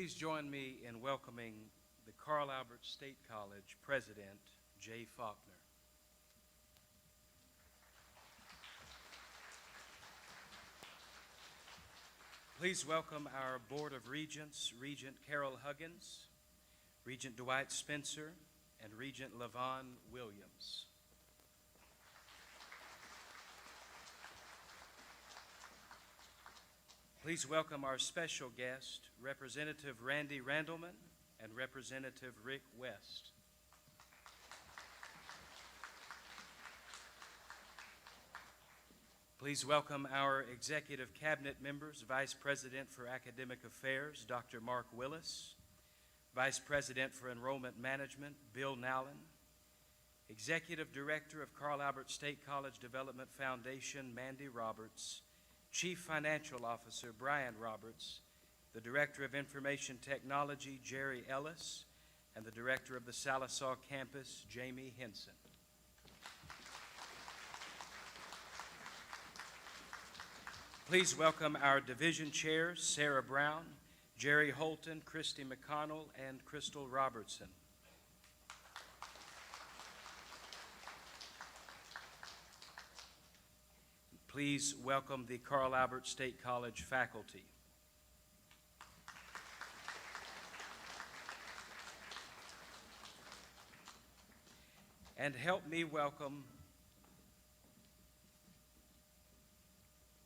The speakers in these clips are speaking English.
Please join me in welcoming the Carl Albert State College President, Jay Faulkner. Please welcome our Board of Regents, Regent Carol Huggins, Regent Dwight Spencer, and Regent LaVon Williams. Please welcome our special guest, Representative Randy Randleman and Representative Rick West. Please welcome our Executive Cabinet members, Vice President for Academic Affairs, Dr. Mark Willis, Vice President for Enrollment Management, Bill Nowlin, Executive Director of Carl Albert State College Development Foundation, Mandy Roberts, Chief Financial Officer, Brian Roberts, the Director of Information Technology, Jerry Ellis, and the Director of the Sallisaw Campus, Jamie Henson. Please welcome our division chairs, Sarah Brown, Jerry Holton, Christy McConnell, and Crystal Robertson. Please welcome the Carl Albert State College faculty. And help me welcome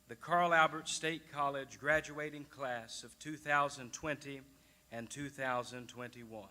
the Carl Albert State College graduating class of 2020 and 2021.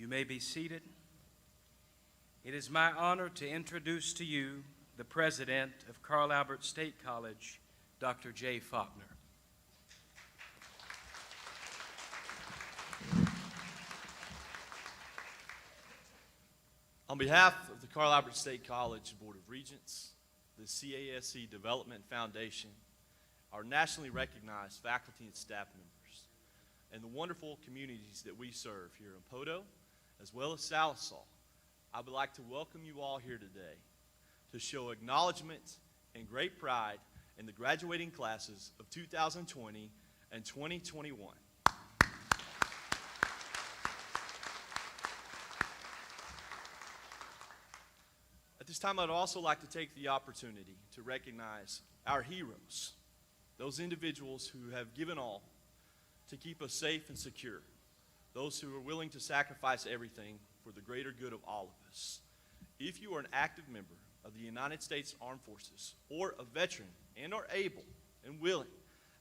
You may be seated. It is my honor to introduce to you the President of Carl Albert State College, Dr. Jay Faulkner. On behalf of the Carl Albert State College Board of Regents, the CASC Development Foundation, our nationally recognized faculty and staff members, and the wonderful communities that we serve here in Poteau, as well as Sallisaw, I would like to welcome you all here today to show acknowledgement and great pride in the graduating classes of 2020 and 2021. At this time, I'd also like to take the opportunity to recognize our heroes, those individuals who have given all to keep us safe and secure, those who are willing to sacrifice everything for the greater good of all of us. If you are an active member of the United States Armed Forces or a veteran and are able and willing,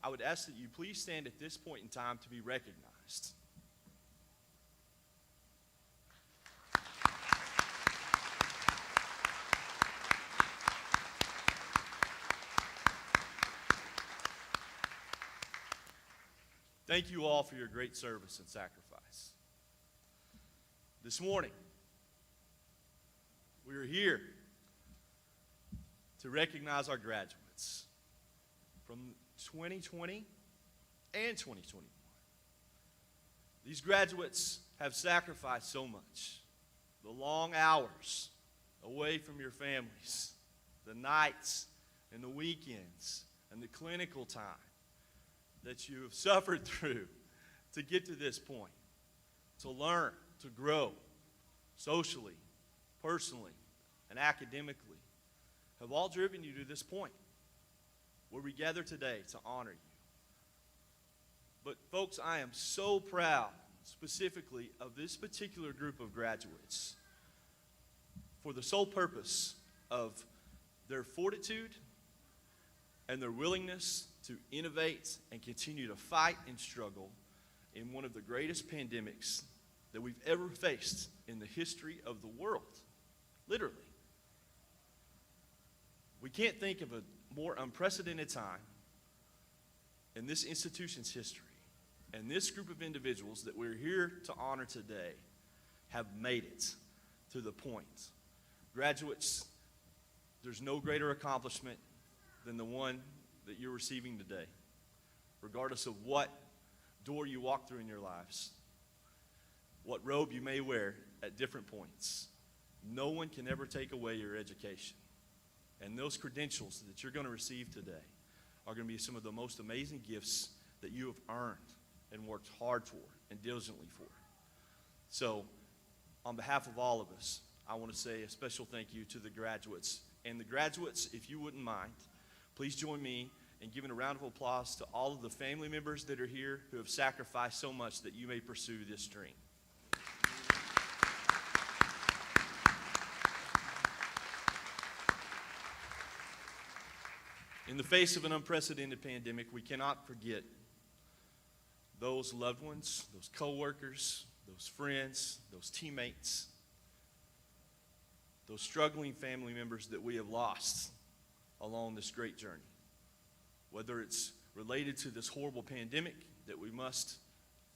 I would ask that you please stand at this point in time to be recognized. Thank you all for your great service and sacrifice. This morning, we are here to recognize our graduates from 2020 and 2021. These graduates have sacrificed so much. The long hours away from your families, the nights and the weekends, and the clinical time that you have suffered through to get to this point, to learn, to grow socially, personally, and academically, have all driven you to this point where we gather today to honor you. But folks, I am so proud specifically of this particular group of graduates for the sole purpose of their fortitude and their willingness to innovate and continue to fight and struggle in one of the greatest pandemics that we've ever faced in the history of the world. Literally. We can't think of a more unprecedented time in this institution's history. And this group of individuals that we're here to honor today have made it to the point. Graduates, there's no greater accomplishment than the one that you're receiving today, regardless of what door you walk through in your lives, what robe you may wear at different points. No one can ever take away your education. And those credentials that you're going to receive today are going to be some of the most amazing gifts that you have earned and worked hard for and diligently for. So, on behalf of all of us, I want to say a special thank you to the graduates. And the graduates, if you wouldn't mind, please join me in giving a round of applause to all of the family members that are here who have sacrificed so much that you may pursue this dream. In the face of an unprecedented pandemic, we cannot forget those loved ones, those coworkers, those friends, those teammates, those struggling family members that we have lost along this great journey. Whether it's related to this horrible pandemic that we must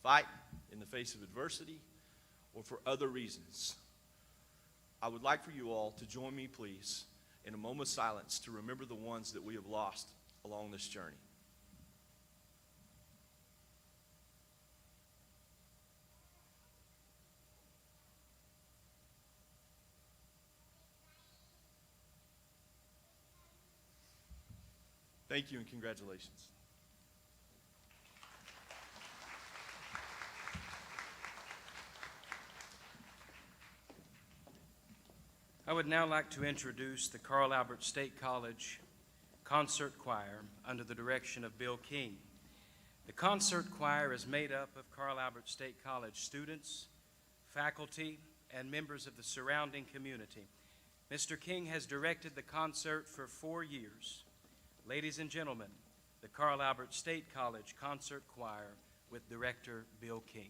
fight in the face of adversity, or for other reasons, I would like for you all to join me, please, in a moment of silence to remember the ones that we have lost along this journey. Thank you and congratulations. I would now like to introduce the Carl Albert State College Concert Choir under the direction of Bill King. The concert choir is made up of Carl Albert State College students, faculty, and members of the surrounding community. Mr. King has directed the concert for 4 years. Ladies and gentlemen, the Carl Albert State College Concert Choir with director Bill King.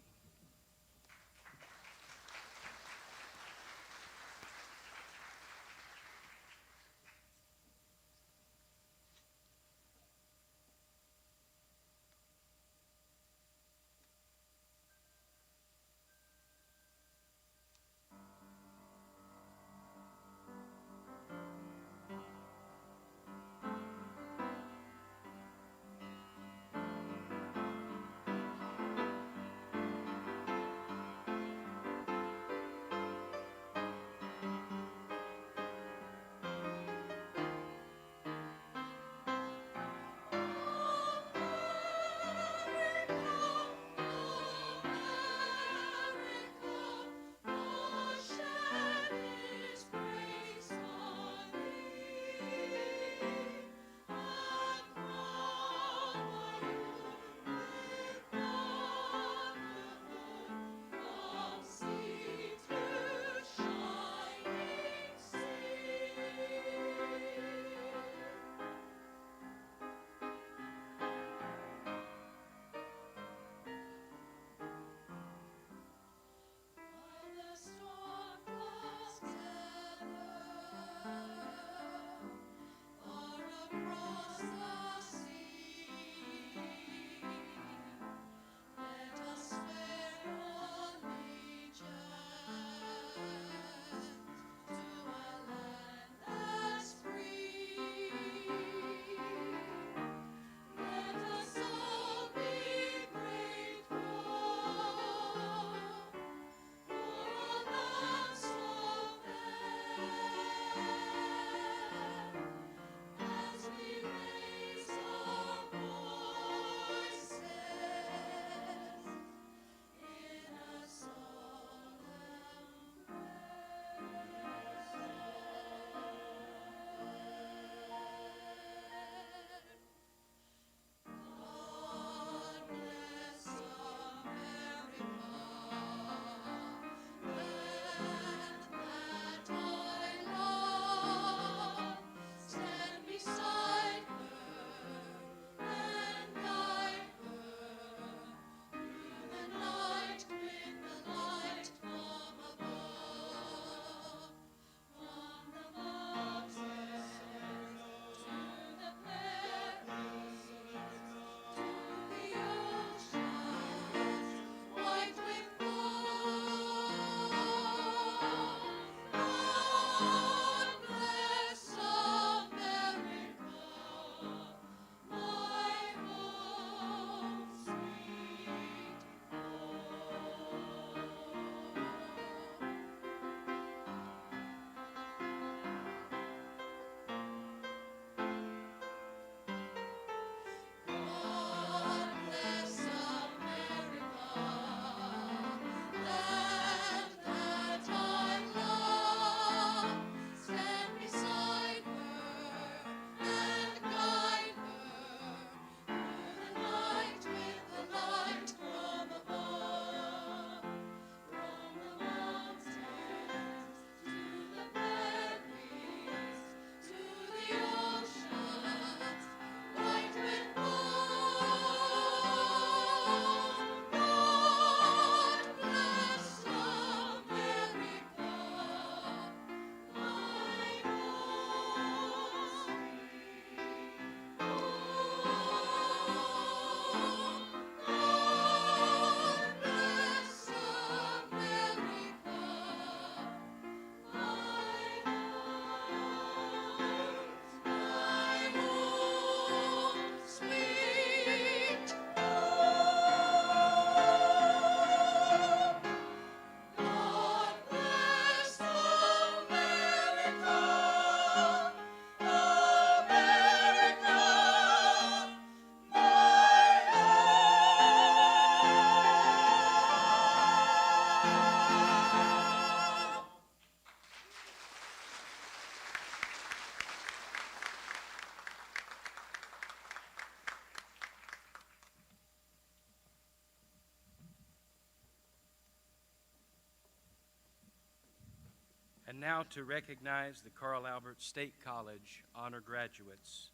And now to recognize the Carl Albert State College honor graduates,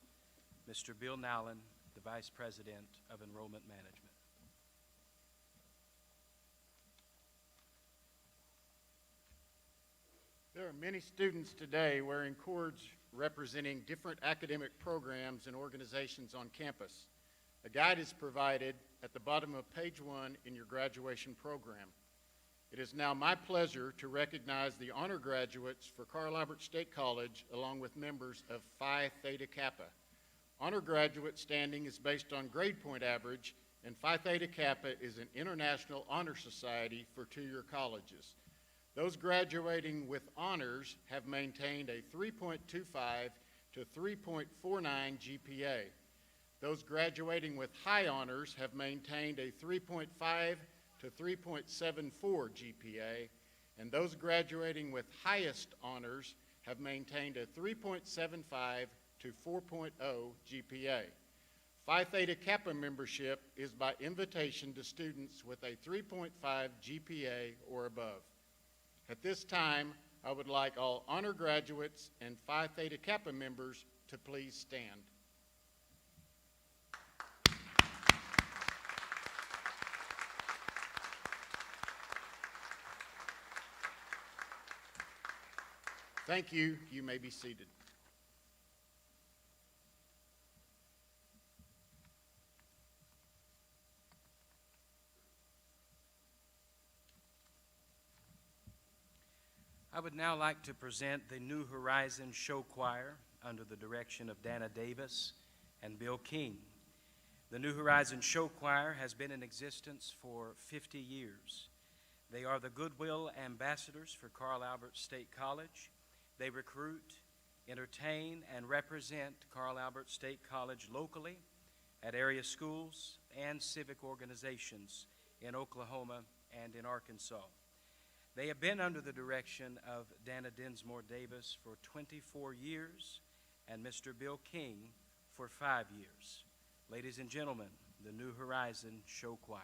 Mr. Bill Nowlin, the Vice President of Enrollment Management. There are many students today wearing cords representing different academic programs and organizations on campus. A guide is provided at the bottom of page 1 in your graduation program. It is now my pleasure to recognize the honor graduates for Carl Albert State College along with members of Phi Theta Kappa. Honor graduate standing is based on grade point average, and Phi Theta Kappa is an international honor society for two-year colleges. Those graduating with honors have maintained a 3.25 to 3.49 GPA. Those graduating with high honors have maintained a 3.5 to 3.74 GPA, and those graduating with highest honors have maintained a 3.75 to 4.0 GPA. Phi Theta Kappa membership is by invitation to students with a 3.5 GPA or above. At this time, I would like all honor graduates and Phi Theta Kappa members to please stand. Thank you. You may be seated. I would now like to present the New Horizons Show Choir under the direction of Dana Davis and Bill King. The New Horizons Show Choir has been in existence for 50 years. They are the goodwill ambassadors for Carl Albert State College. They recruit, entertain, and represent Carl Albert State College locally at area schools and civic organizations in Oklahoma and in Arkansas. They have been under the direction of Dana Dinsmore Davis for 24 years and Mr. Bill King for 5 years. Ladies and gentlemen, the New Horizons Show Choir.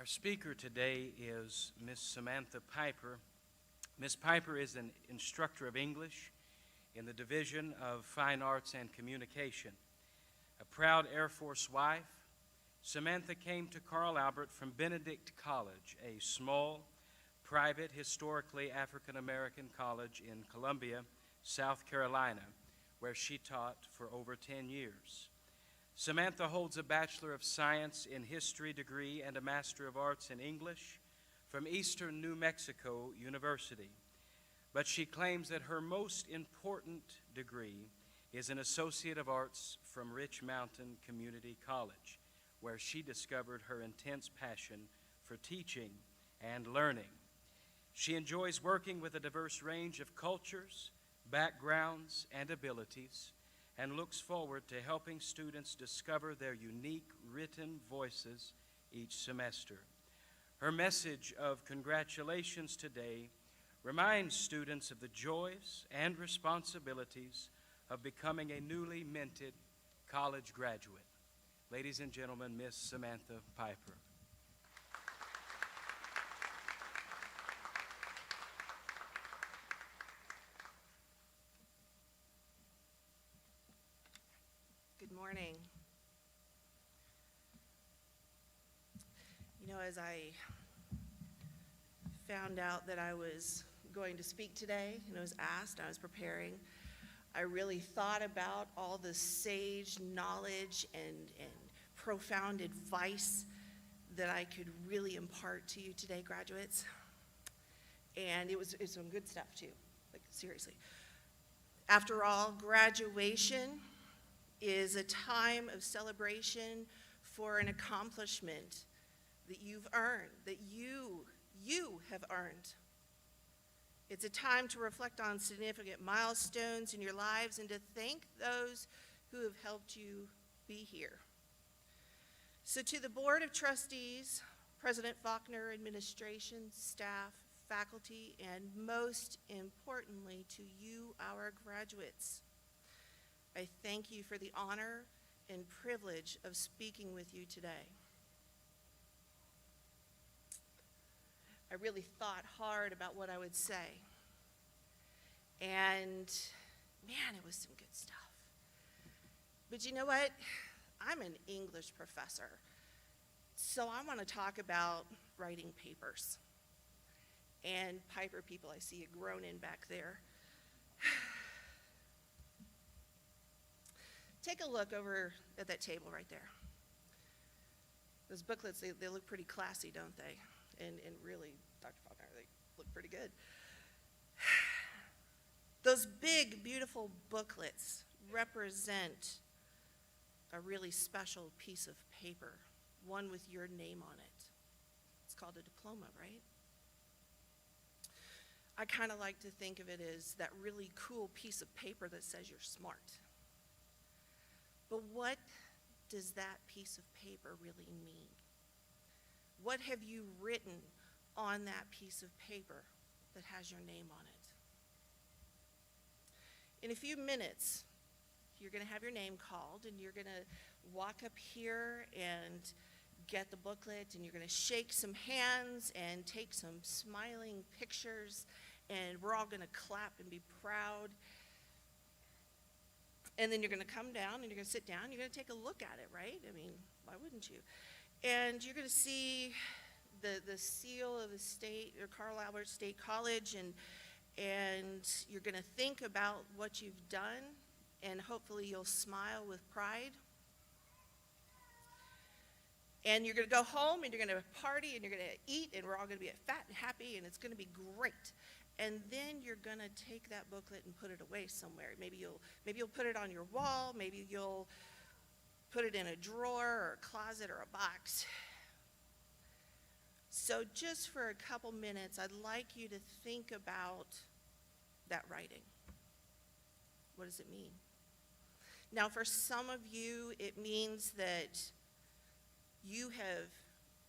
speaker today is Miss Samantha Piper. Miss Piper is an instructor of English in the Division of Fine Arts and Communication. A proud Air Force wife, Samantha came to Carl Albert from Benedict College, a small, private, historically African-American college in Columbia, South Carolina, where she taught for over 10 years. Samantha holds a Bachelor of Science in History degree and a Master of Arts in English from Eastern New Mexico University. But she claims that her most important degree is an Associate of Arts from Rich Mountain Community College, where she discovered her intense passion for teaching and learning. She enjoys working with a diverse range of cultures, backgrounds, and abilities, and looks forward to helping students discover their unique written voices each semester. Her message of congratulations today reminds students of the joys and responsibilities of becoming a newly minted college graduate. Ladies and gentlemen, Miss Samantha Piper. Good morning. You know, as I found out that I was going to speak today, and I was asked, I was preparing, I really thought about all the sage knowledge and profound advice that I could really impart to you today, graduates. And it's some good stuff too, like seriously. After all, graduation is a time of celebration for an accomplishment that you've earned, that you have earned. It's a time to reflect on significant milestones in your lives and to thank those who have helped you be here. So to the Board of Trustees, President Faulkner, administration, staff, faculty, and most importantly to you, our graduates, I thank you for the honor and privilege of speaking with you today. I really thought hard about what I would say. And man, it was some good stuff. But you know what? I'm an English professor. So I want to talk about writing papers. And Piper people, I see you groaning back there. Take a look over at that table right there. Those booklets, they look pretty classy, don't they? And really, Dr. Faulkner, they look pretty good. Those big, beautiful booklets represent a really special piece of paper, one with your name on it. It's called a diploma, right? I kind of like to think of it as that really cool piece of paper that says you're smart. But what does that piece of paper really mean? What have you written on that piece of paper that has your name on it? In a few minutes, you're going to have your name called, and you're going to walk up here and get the booklet, and you're going to shake some hands and take some smiling pictures, and we're all going to clap and be proud. And then you're going to come down, and you're going to sit down, and you're going to take a look at it, right? I mean, why wouldn't you? And you're going to see the seal of the state, or Carl Albert State College, and you're going to think about what you've done, and hopefully you'll smile with pride. And you're going to go home, and you're going to party, and you're going to eat, and we're all going to be fat and happy, and it's going to be great. And then you're going to take that booklet and put it away somewhere. Maybe you'll put it on your wall, maybe you'll put it in a drawer or a closet or a box. So just for a couple minutes, I'd like you to think about that writing. What does it mean? Now, for some of you, it means that you have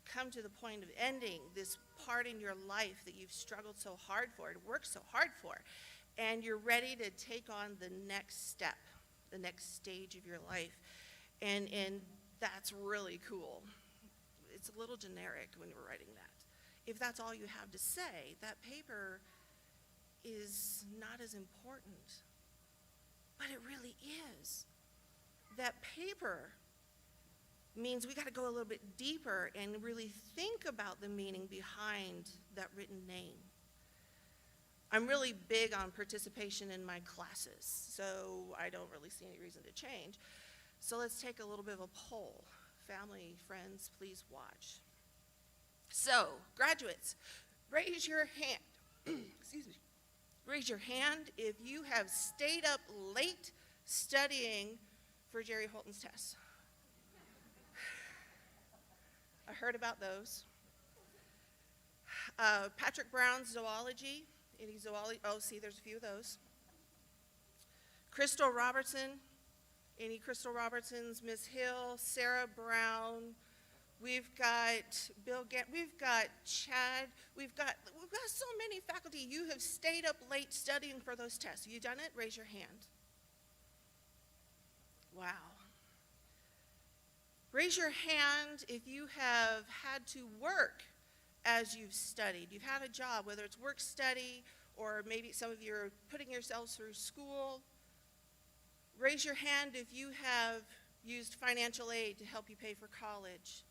come to the point of ending this part in your life that you've struggled so hard for, and worked so hard for, and you're ready to take on the next step, the next stage of your life, and that's really cool. it's a little generic when we're writing that. If that's all you have to say, that paper is not as important. But it really is. That paper means we got to go a little bit deeper and really think about the meaning behind that written name. I'm really big on participation in my classes, so I don't really see any reason to change. So let's take a little bit of a poll. Family, friends, please watch. So, graduates, raise your hand. Excuse me. Raise your hand if you have stayed up late studying for Jerry Holton's test. I heard about those. Patrick Brown's zoology. Any zoology? Oh, see, there's a few of those. Crystal Robertson. Any Crystal Robertsons? Miss Hill, Sarah Brown. We've got Bill Gant. We've got Chad. We've got so many faculty. You have stayed up late studying for those tests. Have you done it? Raise your hand. Wow. Raise your hand if you have had to work as you've studied. You've had a job, whether it's work study or maybe some of you are putting yourselves through school. Raise your hand if you have used financial aid to help you pay for college.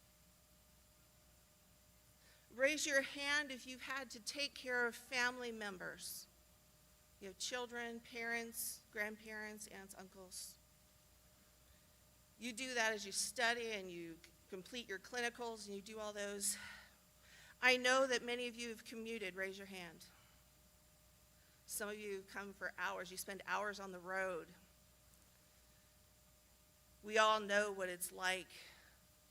Raise your hand if you've had to take care of family members. You have children, parents, grandparents, aunts, uncles. You do that as you study and you complete your clinicals and you do all those. I know that many of you have commuted. Raise your hand. Some of you come for hours. You spend hours on the road. We all know what it's like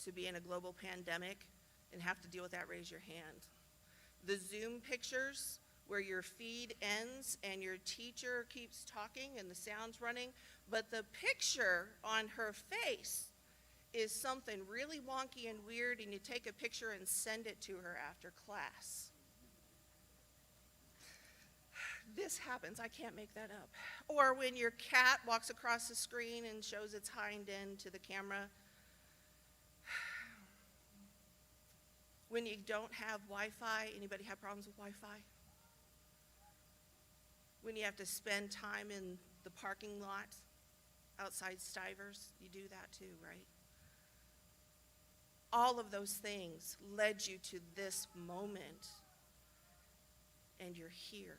to be in a global pandemic and have to deal with that. Raise your hand. The Zoom pictures where your feed ends and your teacher keeps talking and the sound's running, but the picture on her face is something really wonky and weird, and you take a picture and send it to her after class. This happens. I can't make that up. Or when your cat walks across the screen and shows its hind end to the camera. When you don't have Wi-Fi. Anybody have problems with Wi-Fi? When you have to spend time in the parking lot outside Stivers, you do that too, right? All of those things led you to this moment, and you're here.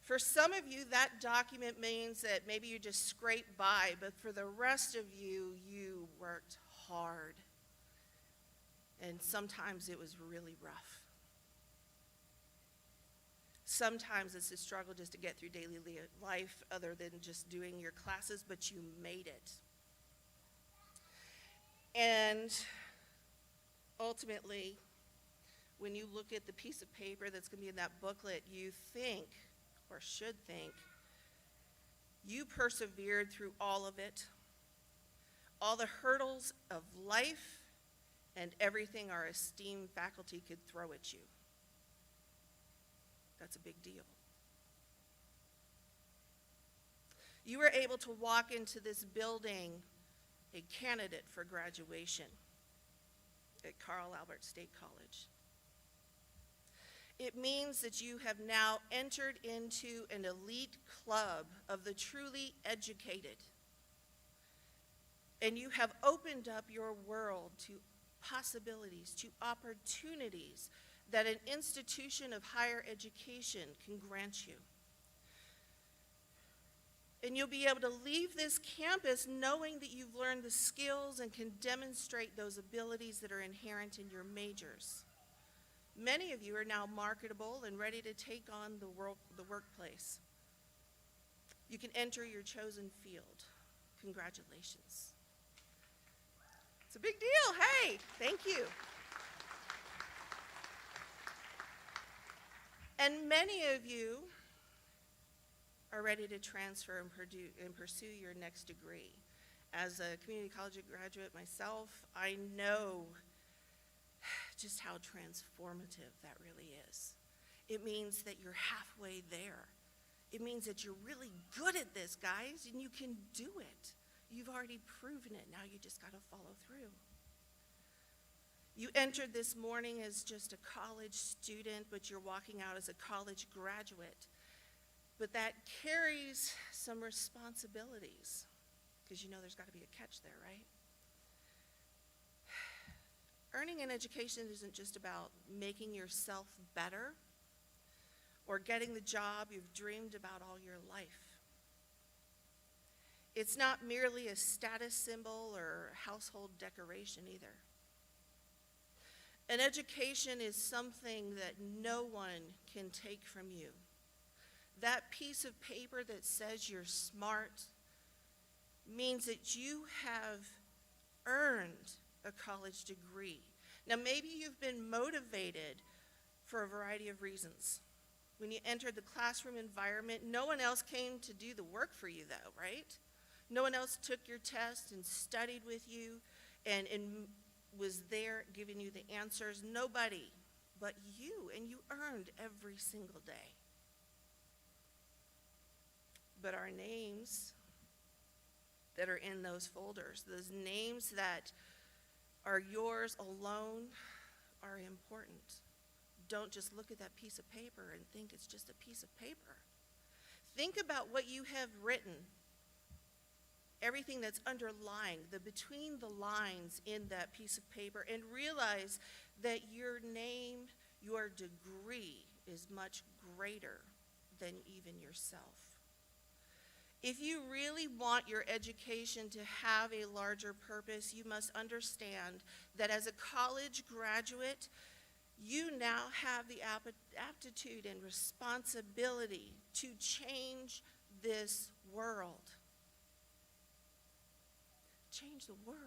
For some of you, that document means that maybe you just scraped by, but for the rest of you, you worked hard. And sometimes it was really rough. Sometimes it's a struggle just to get through daily life other than just doing your classes, but you made it. And ultimately, when you look at the piece of paper that's going to be in that booklet, you think, or should think, you persevered through all of it, all the hurdles of life, and everything our esteemed faculty could throw at you. That's a big deal. You were able to walk into this building a candidate for graduation at Carl Albert State College. It means that you have now entered into an elite club of the truly educated. And you have opened up your world to possibilities, to opportunities that an institution of higher education can grant you. And you'll be able to leave this campus knowing that you've learned the skills and can demonstrate those abilities that are inherent in your majors. Many of you are now marketable and ready to take on the workplace. You can enter your chosen field. Congratulations. It's a big deal. Hey, thank you. And many of you are ready to transfer and pursue your next degree. As a community college graduate myself, I know just how transformative that really is. It means that you're halfway there. It means that you're really good at this, guys, and you can do it. You've already proven it. Now you just got to follow through. You entered this morning as just a college student, but you're walking out as a college graduate. But that carries some responsibilities, because you know there's got to be a catch there, right? Earning an education isn't just about making yourself better or getting the job you've dreamed about all your life. It's not merely a status symbol or household decoration either. An education is something that no one can take from you. That piece of paper that says you're smart means that you have earned a college degree. Now, maybe you've been motivated for a variety of reasons. When you entered the classroom environment, no one else came to do the work for you, though, right? No one else took your test and studied with you and was there giving you the answers. Nobody but you, and you earned every single day. But our names that are in those folders, those names that are yours alone, are important. Don't just look at that piece of paper and think it's just a piece of paper. Think about what you have written, everything that's underlying, the between the lines in that piece of paper, and realize that your name, your degree is much greater than even yourself. If you really want your education to have a larger purpose, you must understand that as a college graduate, you now have the aptitude and responsibility to change this world. Change the world.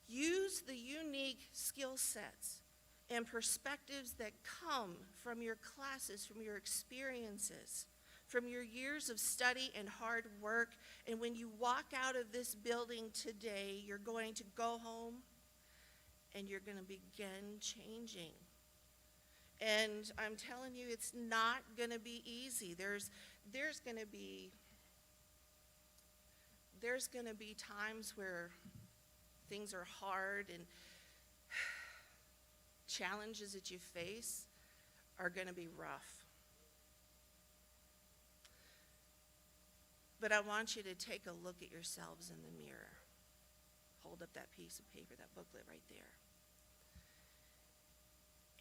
Use the unique skill sets and perspectives that come from your classes, from your experiences, from your years of study and hard work. And when you walk out of this building today, you're going to go home and you're going to begin changing. And I'm telling you, it's not going to be easy. There's going to be times where things are hard, and challenges that you face are going to be rough. But I want you to take a look at yourselves in the mirror. Hold up that piece of paper, that booklet right there.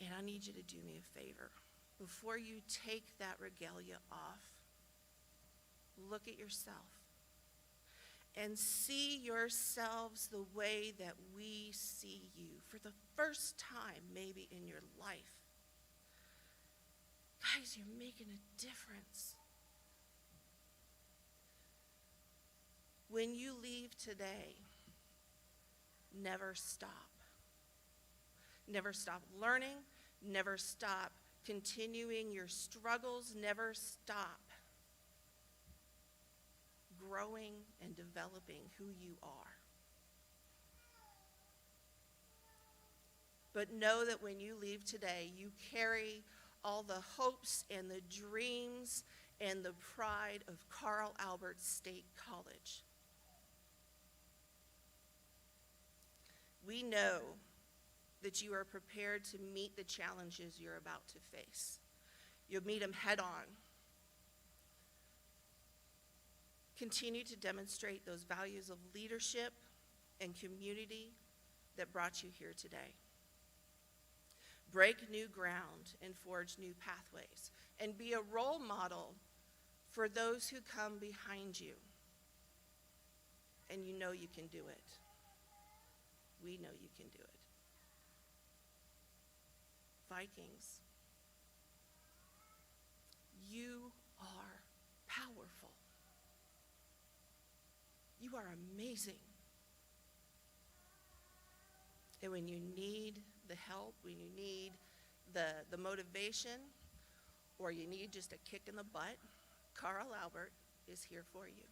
And I need you to do me a favor. Before you take that regalia off, look at yourself and see yourselves the way that we see you for the first time maybe in your life. Guys, you're making a difference. When you leave today, never stop. Never stop learning. Never stop continuing your struggles. Never stop growing and developing who you are. But know that when you leave today, you carry all the hopes and the dreams and the pride of Carl Albert State College. We know that you are prepared to meet the challenges you're about to face. You'll meet them head on. Continue to demonstrate those values of leadership and community that brought you here today. Break new ground and forge new pathways, and be a role model for those who come behind you. And you know you can do it. We know you can do it. Vikings, you are powerful. You are amazing. And when you need the help, when you need the motivation, or you need just a kick in the butt, Carl Albert is here for you.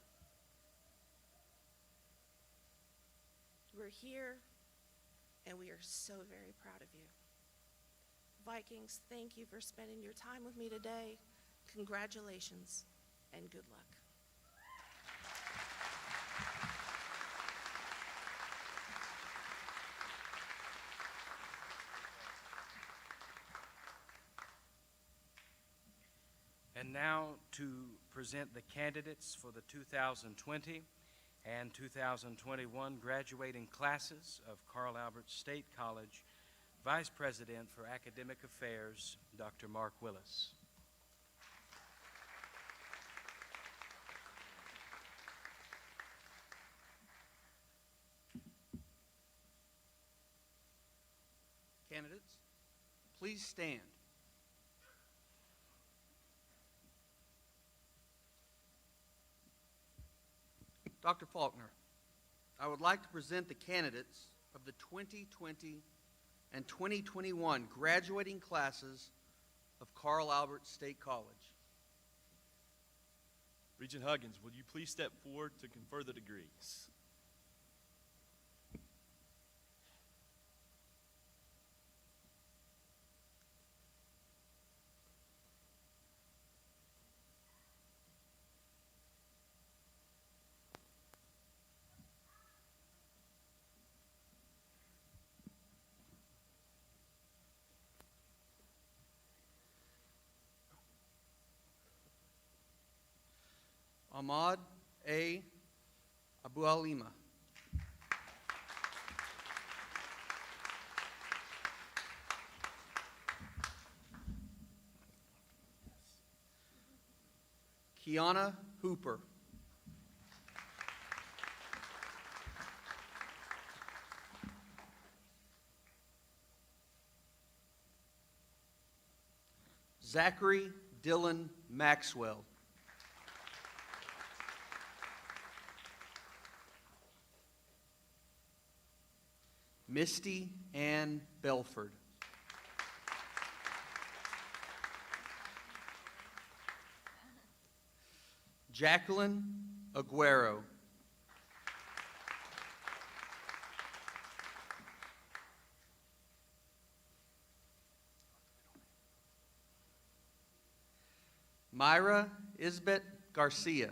We're here, and we are so very proud of you. Vikings, thank you for spending your time with me today. Congratulations, and good luck. And now to present the candidates for the 2020 and 2021 graduating classes of Carl Albert State College, Vice President for Academic Affairs, Dr. Mark Willis. Candidates, please stand. Dr. Faulkner, I would like to present the candidates of the 2020 and 2021 graduating classes of Carl Albert State College. Regent Huggins, will you please step forward to confer the degrees? Ahmad A. Abu Alima. Kiana Hooper. Zachary Dylan Maxwell. Misty Ann Belford. Jacqueline Aguero. Myra Isbet Garcia.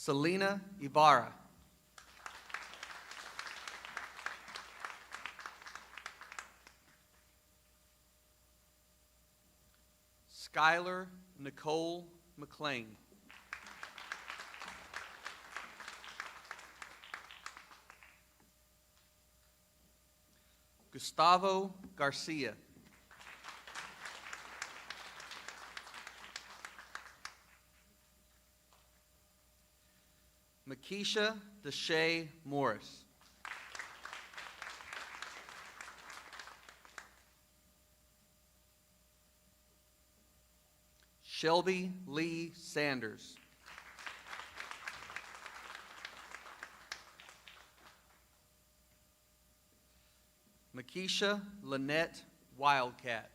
Selena Ibarra. Skylar Nicole McLean. Gustavo Garcia. Makisha Deshae Morris. Shelby Lee Sanders. Makisha Lynette Wildcat.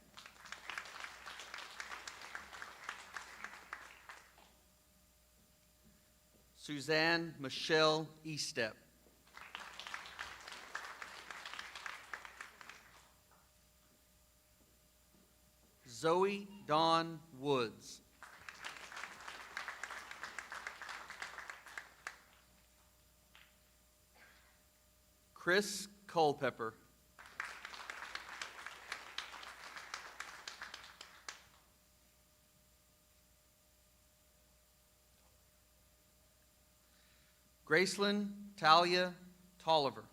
Suzanne Michelle Estep. Zoe Dawn Woods. Chris Culpepper. Gracelyn Talia Tolliver.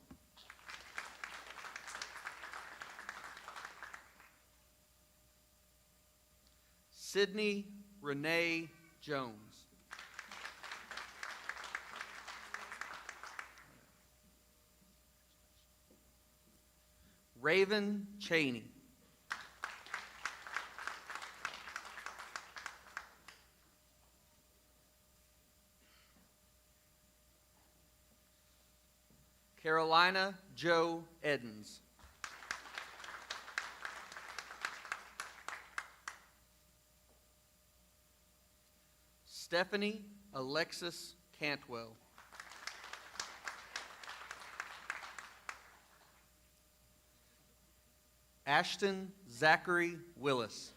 Sydney Renee Jones. Raven Cheney. Carolina Joe Edens. Stephanie Alexis Cantwell. Ashton Zachary Willis.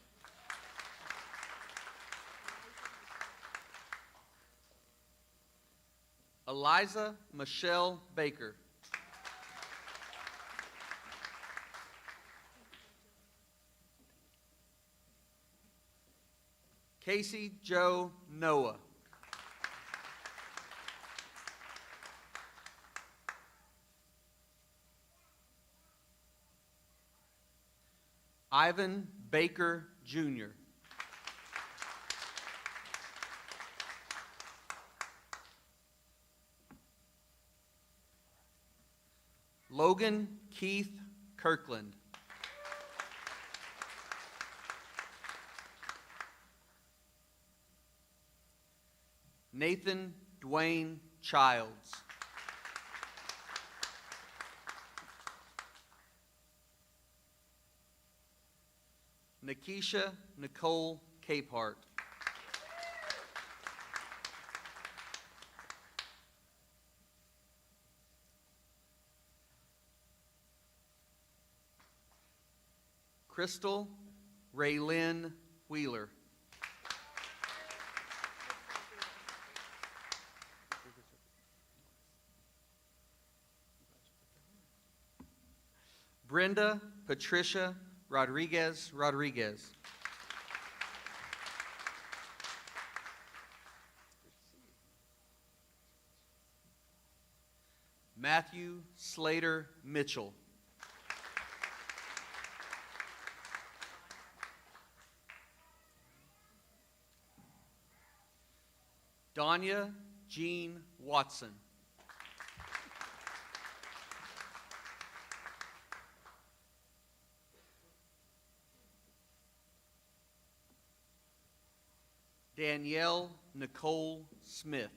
Eliza Michelle Baker. Casey Joe Noah. Ivan Baker Jr. Logan Keith Kirkland. Nathan Dwayne Childs. Nikisha Nicole Capehart. Crystal Raylyn Wheeler. Brenda Patricia Rodriguez Rodriguez. Matthew Slater Mitchell. Danya Jean Watson. Danielle Nicole Smith.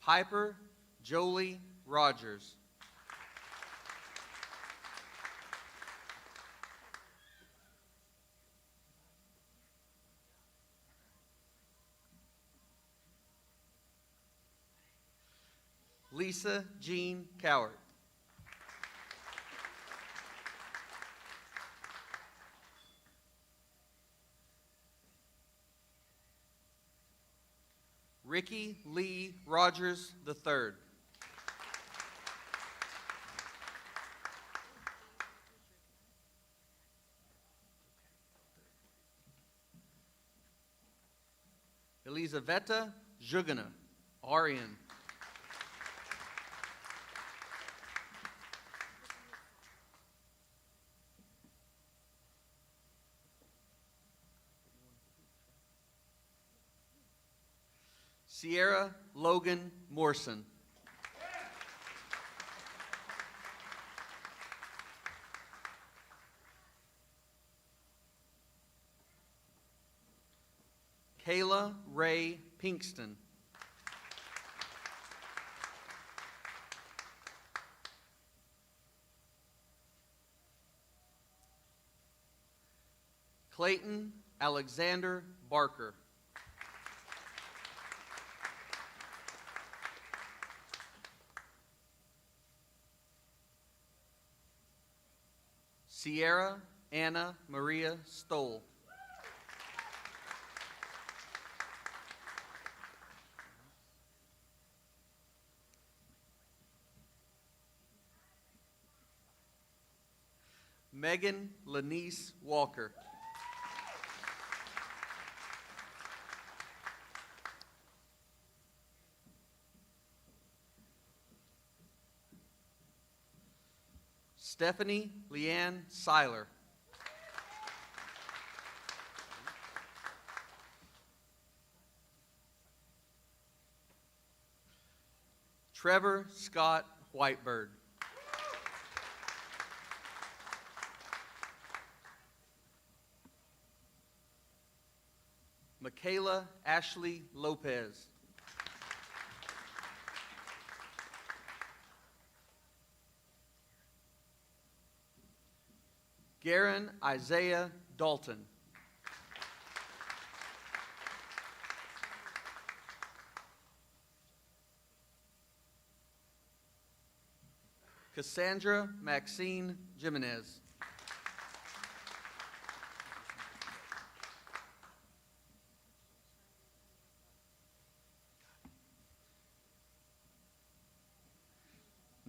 Piper Jolie Rogers. Lisa Jean Cowart. Ricky Lee Rogers III. Elizaveta Jugana, RN. Sierra Logan Morrison. Kayla Ray Pinkston. Clayton Alexander Barker. Sierra Anna Maria Stoll. Megan Lanice Walker. Stephanie Leanne Seiler. Trevor Scott Whitebird. Michaela Ashley Lopez. Garen Isaiah Dalton. Cassandra Maxine Jimenez.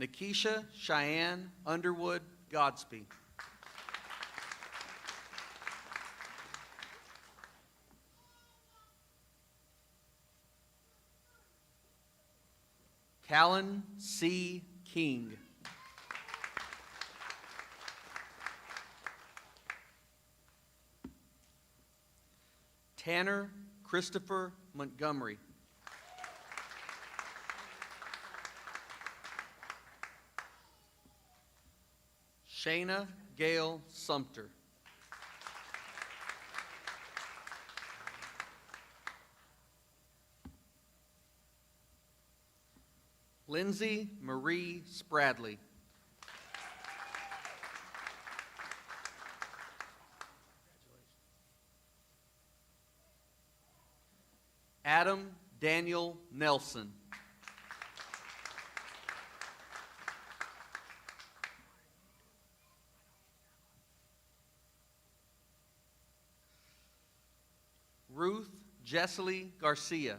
Nikisha Cheyenne Underwood Godsby. Callan C. King. Tanner Christopher Montgomery. Shayna Gail Sumter. Lindsay Marie Spradley. Adam Daniel Nelson. Ruth Jesselie Garcia.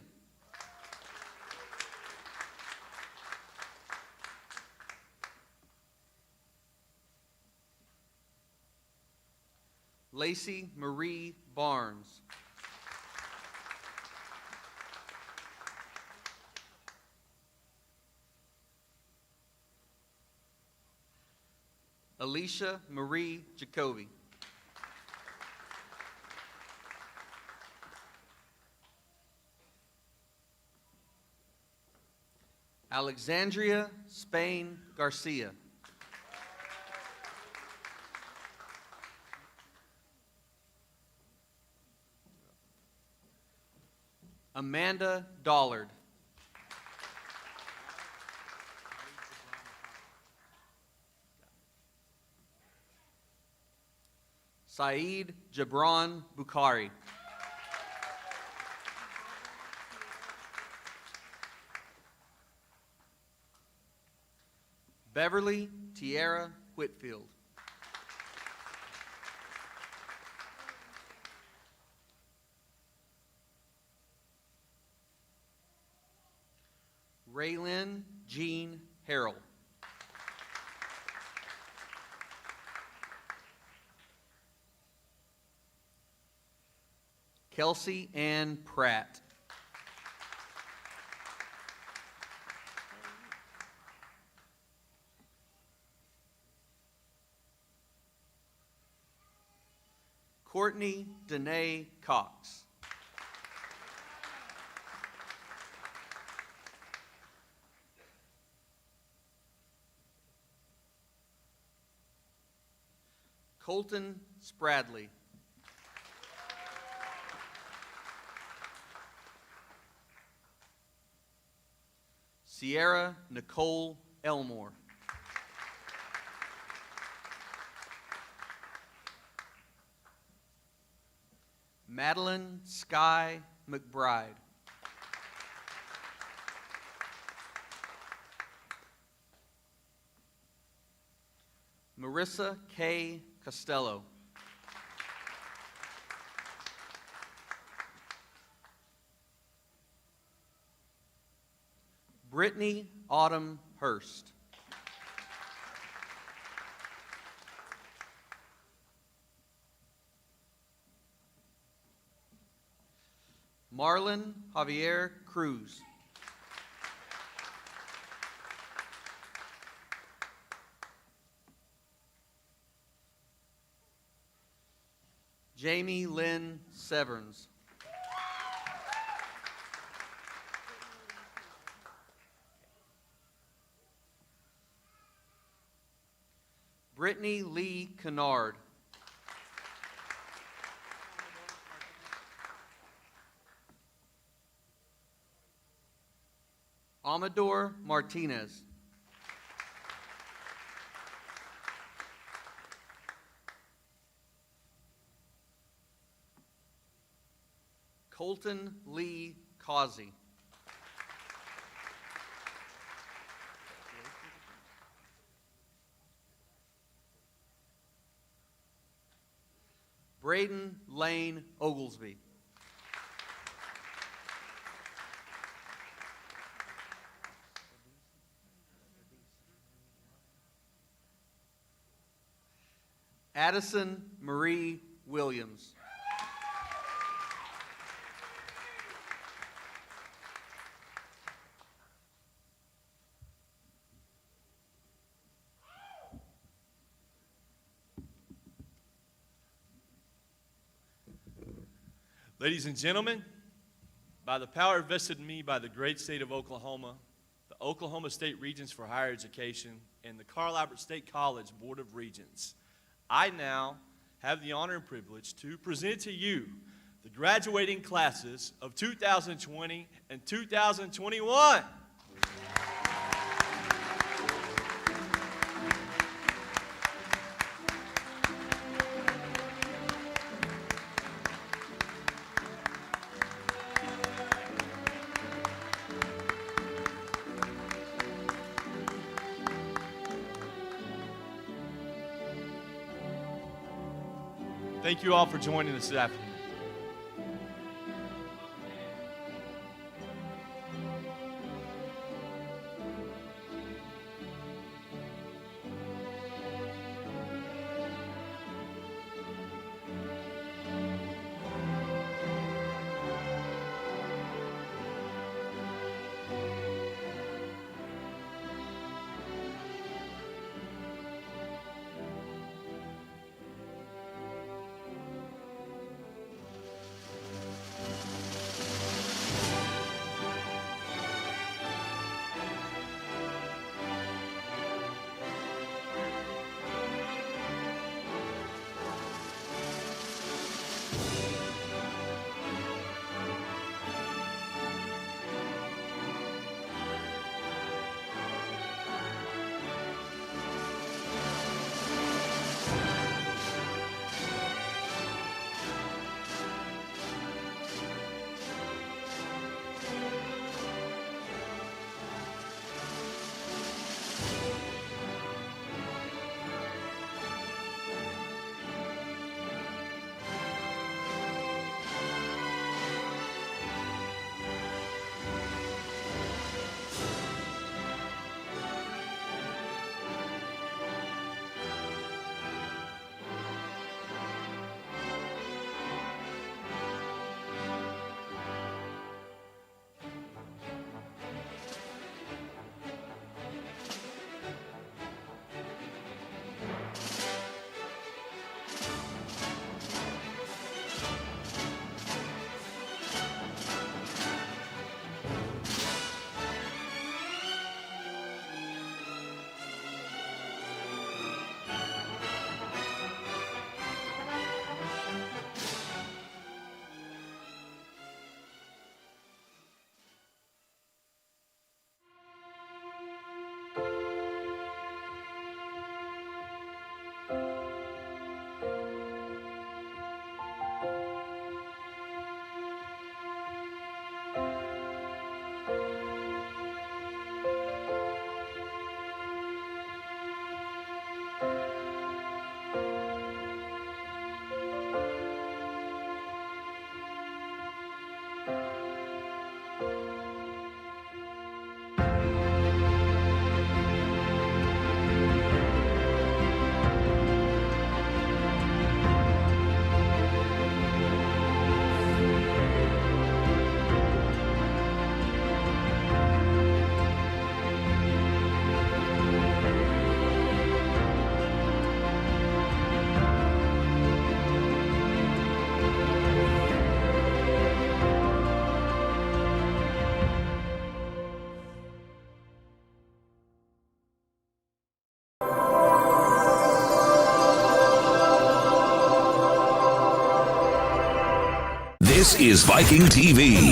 Lacey Marie Barnes. Alicia Marie Jacoby. Alexandria Spain Garcia. Amanda Dollard. Saeed Jabran Bukhari. Beverly Tierra Whitfield. Raylyn Jean Harrell. Kelsey Ann Pratt. Courtney Danae Cox. Colton Spradley. Sierra Nicole Elmore. Madeline Sky McBride. Marissa K. Costello. Brittany Autumn Hurst. Marlon Javier Cruz. Jamie Lynn Severns. Brittany Lee Kennard. Amador Martinez. Colton Lee Causey. Braden Lane Oglesby. Addison Marie Williams. Ladies and gentlemen, by the power vested in me by the great state of Oklahoma, the Oklahoma State Regents for Higher Education, and the Carl Albert State College Board of Regents, I now have the honor and privilege to present to you the graduating classes of 2020 and 2021. Thank you all for joining us this afternoon. This is Viking TV.